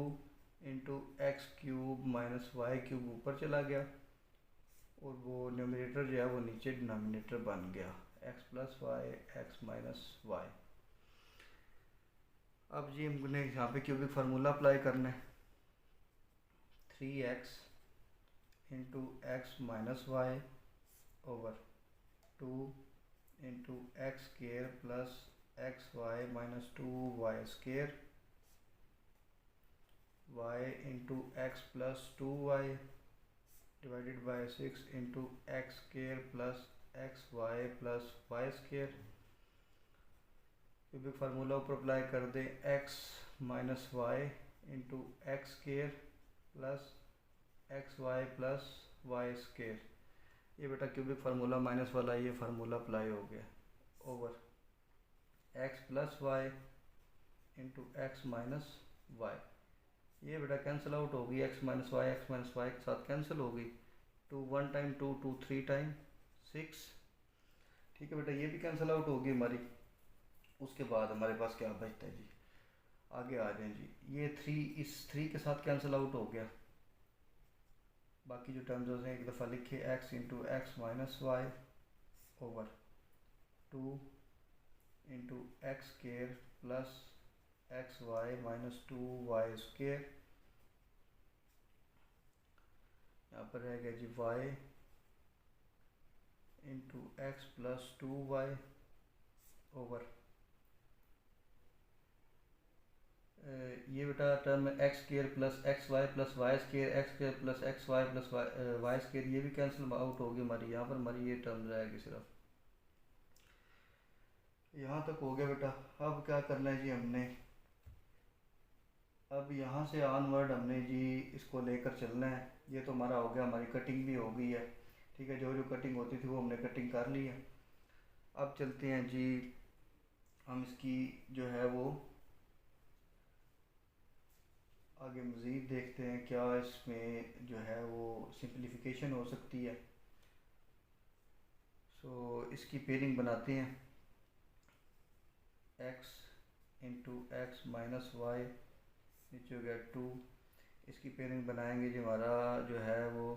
into x cube minus Y cube ऊपर चला गया और वो न्यूमरेटर जो है वो नीचे डिनोमिनेटर बन गया, x plus y x minus y. अब जी हमने यहाँ पे क्यूबिक फार्मूला अप्लाई करना है, 3x into x minus y over 2 into x square plus x Y minus 2y square, y into x plus 2y divided by 6 into x square plus x Y plus y square. Cubic formula ऊपर apply कर दें, x minus y into x square plus x Y plus y square. ये बेटा cubic formula minus वाला ये formula apply हो गया over x plus y into x minus y. ये बेटा कैंसिल आउट होगी, x माइनस वाई के साथ कैंसिल होगी, 2 1 टाइम 2 2 3 टाइम 6, ठीक है बेटा, ये भी कैंसिल आउट होगी हमारी। उसके बाद हमारे पास क्या बचता है जी, आगे आ जाएं जी, ये 3 इस 3 के साथ कैंसिल आउट हो गया। बाकी जो टर्म्स होते हैं एक दफ़ा लिखे, x into x minus y over 2 into x square plus x Y minus 2y square. यहाँ पर रह गया जी y into x plus 2y over ये बेटा term x square plus x Y plus y square, x square plus x Y plus y square, ये भी cancel out होगी हमारी। यहाँ पर हमारी ये टर्म रहेगी सिर्फ, यहाँ तक हो गया बेटा। अब क्या करना है जी हमने, अब यहाँ से ऑनवर्ड हमने जी इसको लेकर चलना है। ये तो हमारा हो गया, हमारी कटिंग भी हो गई है, ठीक है, जो जो कटिंग होती थी वो हमने कटिंग कर ली है। अब चलते हैं जी हम इसकी जो है वो आगे मज़ीद देखते हैं क्या इसमें जो है वो सिंप्लीफिकेशन हो सकती है। सो इसकी पेयरिंग बनाते हैं, x into x minus y, नीचे हो गया 2, इसकी पेयरिंग बनाएंगे जी, हमारा जो है वो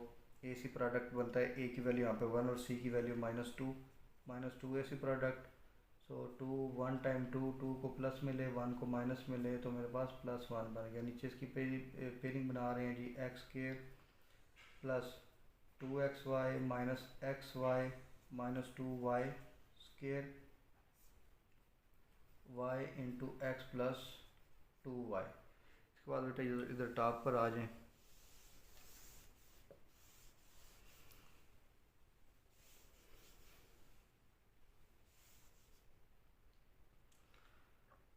ए सी प्रोडक्ट बनता है, ए की वैल्यू यहाँ पे 1 और सी की वैल्यू -2 ए सी प्रोडक्ट। सो 2 1 टाइम 2 2 को प्लस में ले 1 को माइनस में ले तो मेरे पास +1 बन गया। नीचे इसकी पेयरिंग बना रहे हैं जी, x square plus 2xy minus x Y minus 2y square, y into x plus 2y। इसके बाद बेटा इधर टॉप पर आ जाएं,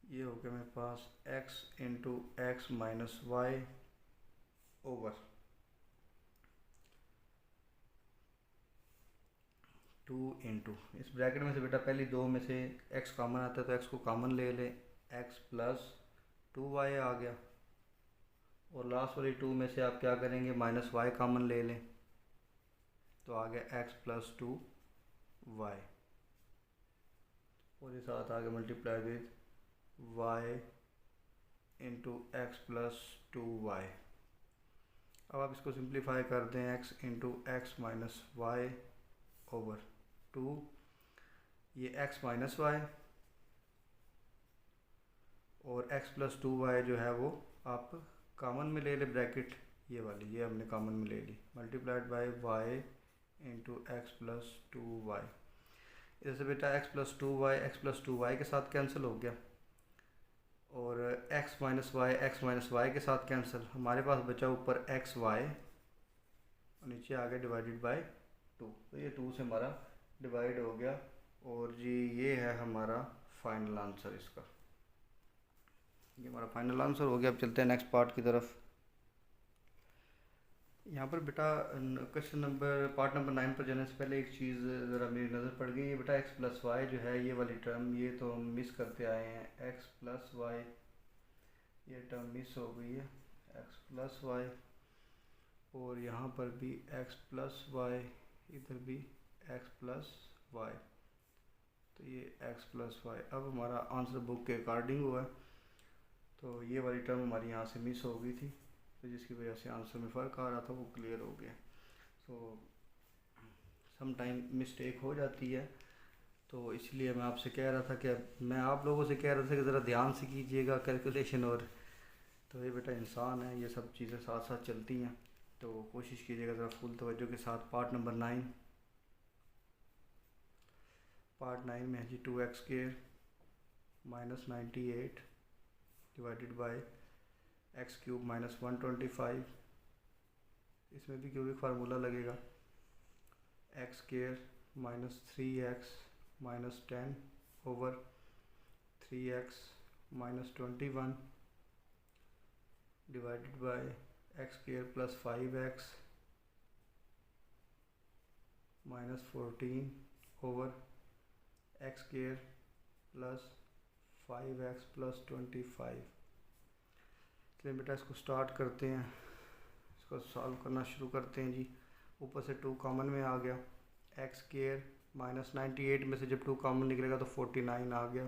ये हो गया मेरे पास x into x minus y over 2 into, इस ब्रैकेट में से बेटा पहली दो में से x कॉमन आता है तो x को कॉमन ले लें, x प्लस 2y आ गया, और लास्ट वाली 2 में से आप क्या करेंगे, माइनस वाई कॉमन ले लें तो आ गया x प्लस 2y, और ये साथ आगे multiply with y into x plus 2y। अब आप इसको सिंप्लीफाई कर दें, x into x minus y over 2, ये x माइनस वाई और x प्लस 2y जो है वो आप कॉमन में ले ले ब्रैकेट, ये वाली ये हमने कॉमन में ले ली, multiplied by y into x plus 2y। जैसे बेटा एक्स प्लस टू वाई के साथ कैंसिल हो गया, और x माइनस वाई के साथ कैंसिल, हमारे पास बचा ऊपर एक्स वाई और नीचे आ गया डिवाइडेड बाय 2। तो ये 2 से हमारा डिवाइड हो गया, और जी ये है हमारा फाइनल आंसर इसका, ये हमारा फाइनल आंसर हो गया। अब चलते हैं नेक्स्ट पार्ट की तरफ। यहाँ पर बेटा क्वेश्चन नंबर पार्ट नंबर 9 पर जाने से पहले एक चीज़ ज़रा मेरी नज़र पड़ गई। ये बेटा एक्स प्लस वाई जो है ये वाली टर्म, ये तो हम मिस करते आए हैं, एक्स प्लस वाई ये टर्म मिस हो गई है, एक्स प्लस वाई, और यहाँ पर भी एक्स प्लस वाई, इधर भी एक्स प्लस वाई, तो ये एक्स प्लस वाई। अब हमारा आंसर बुक के अकॉर्डिंग हुआ है, तो ये वाली टर्म हमारी यहाँ से मिस हो गई थी, तो जिसकी वजह से आंसर में फ़र्क आ रहा था वो क्लियर हो गया। सो सम टाइम मिस्टेक हो जाती है, तो इसलिए मैं आपसे कह रहा था कि मैं आप लोगों से कह रहा था कि ज़रा ध्यान से कीजिएगा कैलकुलेशन, और तो ये बेटा इंसान है, ये सब चीज़ें साथ साथ चलती हैं, तो कोशिश कीजिएगा ज़रा फुल तवज्जो के साथ। पार्ट नंबर 9, पार्ट 9 में है जी 2x square minus 98 divided by x cube minus 125। इसमें भी क्यूबिक फार्मूला लगेगा, x square minus 3x minus 10 over 3x minus 21 divided by x square plus 5x minus 14 over x square plus 5x plus 25। चलिए बेटा इसको start करते हैं, इसको solve करना शुरू करते हैं जी। ऊपर से 2 कॉमन में आ गया, एक्स स्क्वायर माइनस 98 में से जब 2 कॉमन निकलेगा तो 49 आ गया।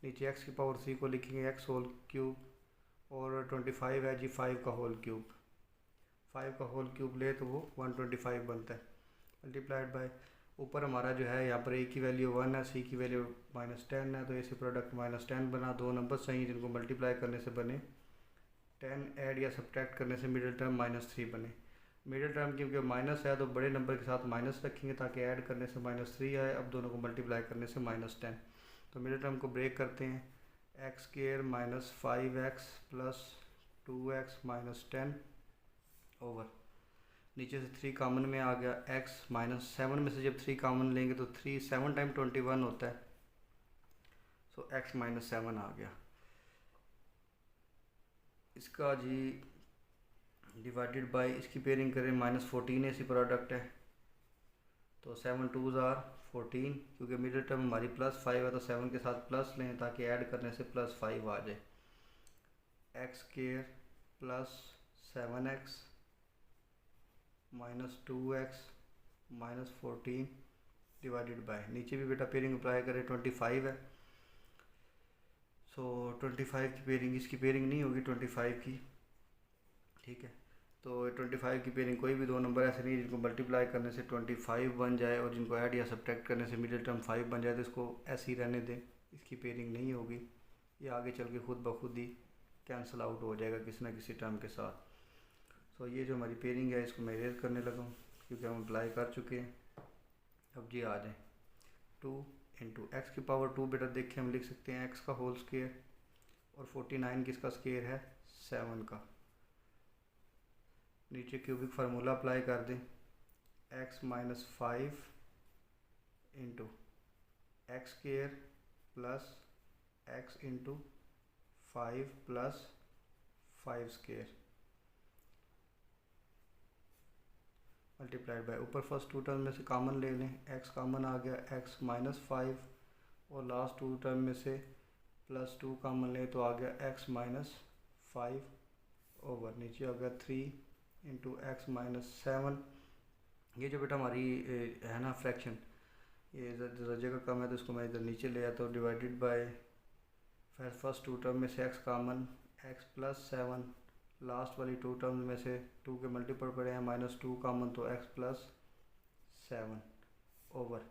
नीचे एक्स की पावर 3 को लिखेंगे एक्स होल क्यूब, और 25 है जी 5 का होल क्यूब, 5 का होल क्यूब ले तो वो 125 बनता है, मल्टीप्लाइड बाय ऊपर हमारा जो है यहाँ पर ए की वैल्यू 1 है, सी की वैल्यू माइनस 10 है, तो ऐसे प्रोडक्ट माइनस 10 बना। 2 नंबर चाहिए जिनको मल्टीप्लाई करने से बने 10, ऐड या सब्ट्रैक्ट करने से मिडिल टर्म माइनस 3 बने। मिडिल टर्म क्योंकि माइनस है तो बड़े नंबर के साथ माइनस रखेंगे ताकि ऐड करने से माइनस 3 आए, अब दोनों को मल्टीप्लाई करने से माइनस 10। तो मिडिल टर्म को ब्रेक करते हैं, x square minus 5x plus 2x minus 10 over, नीचे से 3 कॉमन में आ गया, x माइनस 7 में से जब 3 कॉमन लेंगे तो 3 7 टाइम 21 होता है, सो x माइनस 7 आ गया। इसका जी डिवाइडेड बाय इसकी पेयरिंग करें माइनस 14 ऐसी प्रोडक्ट है, तो 7 2s आर 14, क्योंकि मिडिल टर्म हमारी प्लस 5 है तो 7 के साथ प्लस लें ताकि ऐड करने से प्लस 5 आ जाए। X square plus 7x minus 2x minus 14 divided by, नीचे भी बेटा पेयरिंग अप्लाई करें 25 है, सो 25 की पेयरिंग, इसकी पेयरिंग नहीं होगी 25 की, ठीक है। तो 25 की पेयरिंग कोई भी 2 नंबर ऐसे नहीं जिनको मल्टीप्लाई करने से 25 बन जाए और जिनको ऐड या सब्ट्रैक्ट करने से मिडिल टर्म 5 बन जाए, तो इसको ऐसे ही रहने दें, इसकी पेयरिंग नहीं होगी, ये आगे चल के खुद ब खुद ही कैंसिल आउट हो जाएगा किसी ना किसी टर्म के साथ। सो ये जो हमारी पेयरिंग है इसको मैं इरेज करने लगा हूँ क्योंकि हम अप्लाई कर चुके हैं। अब जी आ जाए 2 इंटू एक्स की पावर 2, बेटा देखिए हम लिख सकते हैं एक्स का होल स्क्वायर, और 49 किसका स्क्वायर है 7 का। नीचे क्यूबिक फार्मूला अप्लाई कर दें, x minus 5 into x square plus x into 5 plus 5 square multiplied bye ऊपर फर्स्ट 2 टर्म में से कॉमन ले लें, x कॉमन आ गया, x माइनस 5, और लास्ट 2 टर्म में से प्लस 2 कॉमन लें तो आ गया x माइनस 5 ओवर, नीचे आ गया 3 इंटू एक्स माइनस 7। ये जो बेटा हमारी है ना फ्रैक्शन, ये ज़रा जगह कम है तो इसको मैं इधर नीचे ले आता हूँ, डिवाइडेड बाय फिर फर्स्ट 2 टर्म में से x common, x plus 7, last वाली 2 टर्म में से 2 के मल्टीपल पड़े हैं माइनस 2 कॉमन, तो x प्लस 7 ओवर,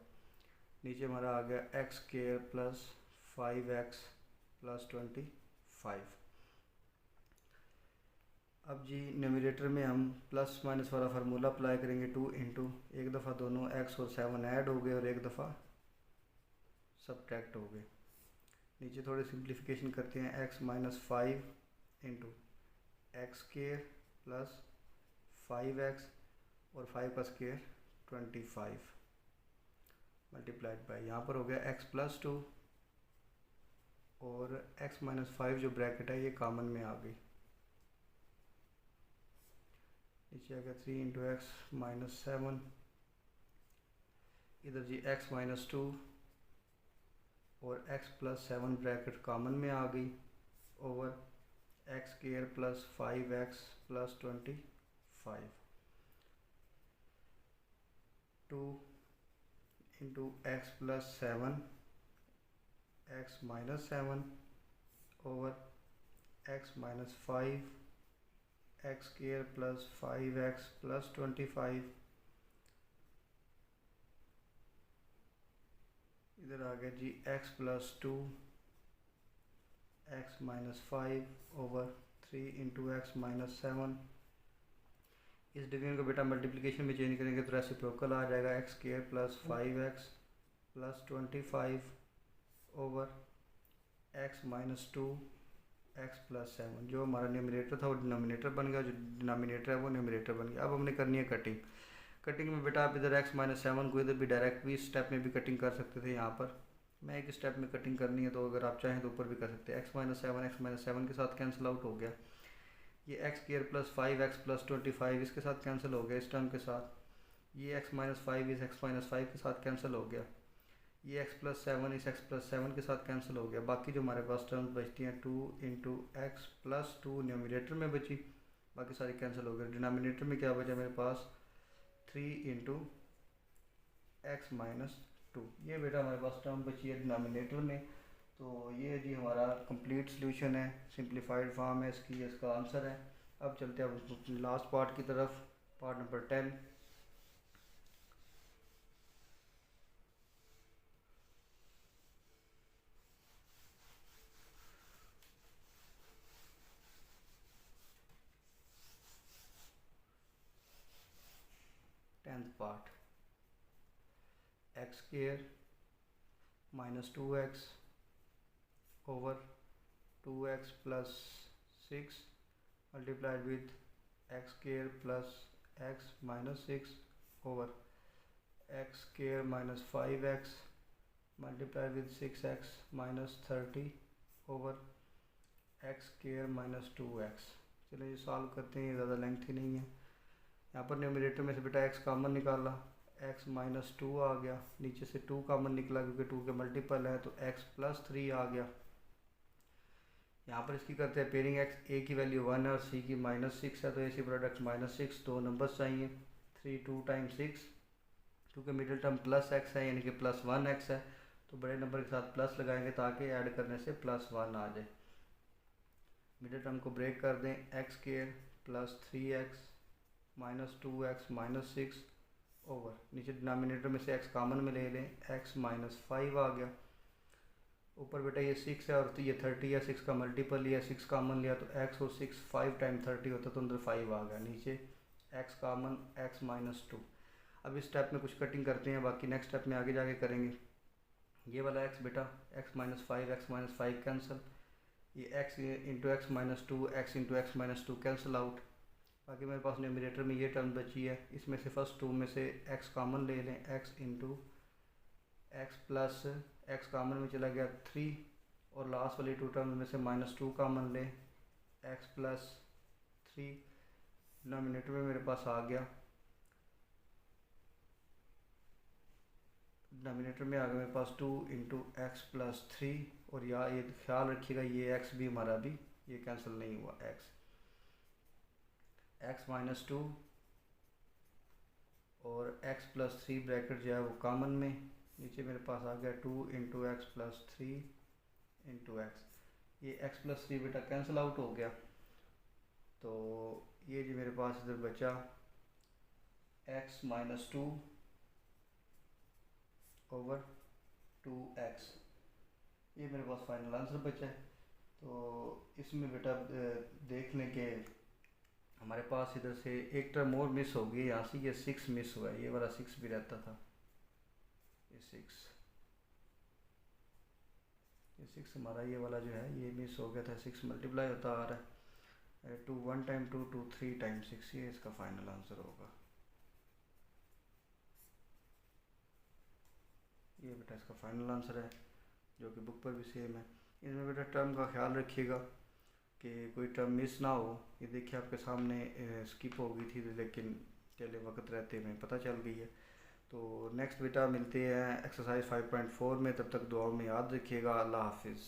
नीचे हमारा आ गया X square plus 5x plus 25। अब जी न्यूमरेटर में हम प्लस माइनस वाला फार्मूला अप्लाई करेंगे। 2 इंटू एक दफ़ा दोनों x और 7 ऐड हो गए और एक दफ़ा सब्ट्रैक्ट हो गए। नीचे थोड़ी सिंप्लीफिकेशन करते हैं। x minus 5 into x square plus 5x और 5 का स्केयर 25 मल्टीप्लाइड बाई, यहाँ पर हो गया x प्लस 2 और x माइनस 5 जो ब्रैकेट है ये कॉमन में आ गई। नीचे आ गया 3 इंटू एक्स माइनस 7, इधर जी x माइनस 2 और x प्लस 7 ब्रैकेट कॉमन में आ गई over x square plus 5x plus 25। 2 into x plus 7 x minus 7 over x minus 5 x square plus 5x plus 25। इधर आ गया जी x plus 2 x minus 5 over 3 into x minus 7। इस division को बेटा multiplication में change करेंगे तो रेसिप्रोकल आ जाएगा। X square plus 5x plus 25 over x minus 2 x plus 7। जो हमारा न्यूमरेटर था वो डिनोमिनेटर बन गया, जो डिनोमिनेटर है वो न्यूमरेटर बन गया। अब हमने करनी है कटिंग। कटिंग में बेटा आप इधर x माइनस 7 को इधर भी डायरेक्ट भी स्टेप में भी कटिंग कर सकते थे। यहाँ पर मैं एक स्टेप में कटिंग करनी है तो अगर आप चाहें तो ऊपर भी कर सकते हैं। x माइनस 7 के साथ कैंसिल आउट हो गया। ये x square plus 5x plus 25 इसके साथ कैंसिल हो गया इस टर्म के साथ। ये x माइनस 5 इस x माइनस 5 के साथ कैंसिल हो गया। ये x प्लस 7 इस x प्लस 7 के साथ कैंसिल हो गया। बाकी जो हमारे पास टर्म्स बचती हैं 2 इंटू एक्स प्लस 2 न्यूमरेटर में बची, बाकी सारी कैंसिल हो गए। डिनोमिनेटर में क्या बचा मेरे पास 3 इंटू एक्स माइनस 2। ये बेटा हमारे पास टर्म बची है डिनोमिनेटर में। तो ये जी हमारा कंप्लीट सॉल्यूशन है, सिंप्लीफाइड फॉर्म है इसकी, इसका आंसर है। अब चलते हैं लास्ट पार्ट की तरफ, part number 10। Tenth part, x square minus 2x over 2x plus 6 multiplied with x square plus x minus 6 over x square minus 5x multiplied with 6x minus 30 over x square minus 2x। चलिए ये solve करते हैं, ज़्यादा lengthy नहीं है। यहाँ पर numerator में से बेटा x कॉमन निकाला, x माइनस 2 आ गया। नीचे से 2 कॉमन निकला क्योंकि 2 के मल्टीपल है तो x प्लस 3 आ गया। यहाँ पर इसकी करते हैं पेयरिंग, x a की वैल्यू 1 है और c की माइनस 6 है तो ए सी प्रोडक्ट माइनस 6। दो नंबर्स चाहिए, 3 2 टाइम्स 6, क्योंकि मिडिल टर्म प्लस x है यानी कि प्लस 1x है तो बड़े नंबर के साथ प्लस लगाएंगे ताकि ऐड करने से प्लस 1 आ जाए। मिडिल टर्म को ब्रेक कर दें, x square plus 3x minus 2x minus 6 over, नीचे डिनोमिनेटर में से x कॉमन में ले लें, x माइनस 5 आ गया। ऊपर बेटा ये 6 है और तो ये 30 है, 6 का मल्टीपल लिया, 6 कॉमन लिया तो x और 6 5 टाइम 30 होता तो अंदर 5 आ गया। नीचे x कॉमन, x माइनस 2। अब इस स्टेप में कुछ कटिंग करते हैं, बाकी नेक्स्ट स्टेप में आगे जाके करेंगे। ये वाला x बेटा x minus 5 x minus 5 cancel, ये x into x minus 2 x into x minus 2 cancel out. बाकी मेरे पास न्यूमरेटर में ये टर्म बची है, इसमें से फर्स्ट 2 में से x कॉमन ले लें, x into x plus x common में चला गया 3 और लास्ट वाली 2 टर्म में से माइनस 2 कॉमन लें, x प्लस 3 डिनोमिनेटर में मेरे पास आ गया। डिनोमिनेटर में आ गया मेरे पास 2 इंटू एक्स प्लस 3 और यहाँ ये ख्याल रखिएगा ये x भी हमारा भी ये कैंसिल नहीं हुआ, x माइनस 2 और x प्लस 3 ब्रैकेट जो है वो कॉमन में, नीचे मेरे पास आ गया 2 into x plus 3 into x. ये x प्लस 3 बेटा कैंसिल आउट हो गया तो ये जी मेरे पास इधर बचा x माइनस 2 ओवर 2x। ये मेरे पास फाइनल आंसर बचा है। तो इसमें बेटा देख लें कि हमारे पास इधर से एक टर्म और मिस हो गई, यहाँ से ये 6 मिस हुआ है, ये वाला 6 भी रहता था, ये 6 हमारा ये वाला जो है ये मिस हो गया था, 6 मल्टीप्लाई होता आ रहा है, 2 1 टाइम 2 2 3 टाइम 6, ये इसका फाइनल आंसर होगा। ये बेटा इसका फाइनल आंसर है जो कि बुक पर भी सेम है। इसमें बेटा टर्म का ख्याल रखिएगा कि कोई टर्म मिस ना हो। ये देखिए आपके सामने स्किप हो गई थी, लेकिन चले वक्त रहते में पता चल गई है। तो नेक्स्ट बेटा मिलते हैं एक्सरसाइज 5.4 में, तब तक दुआओं में याद रखिएगा। अल्लाह हाफिज़।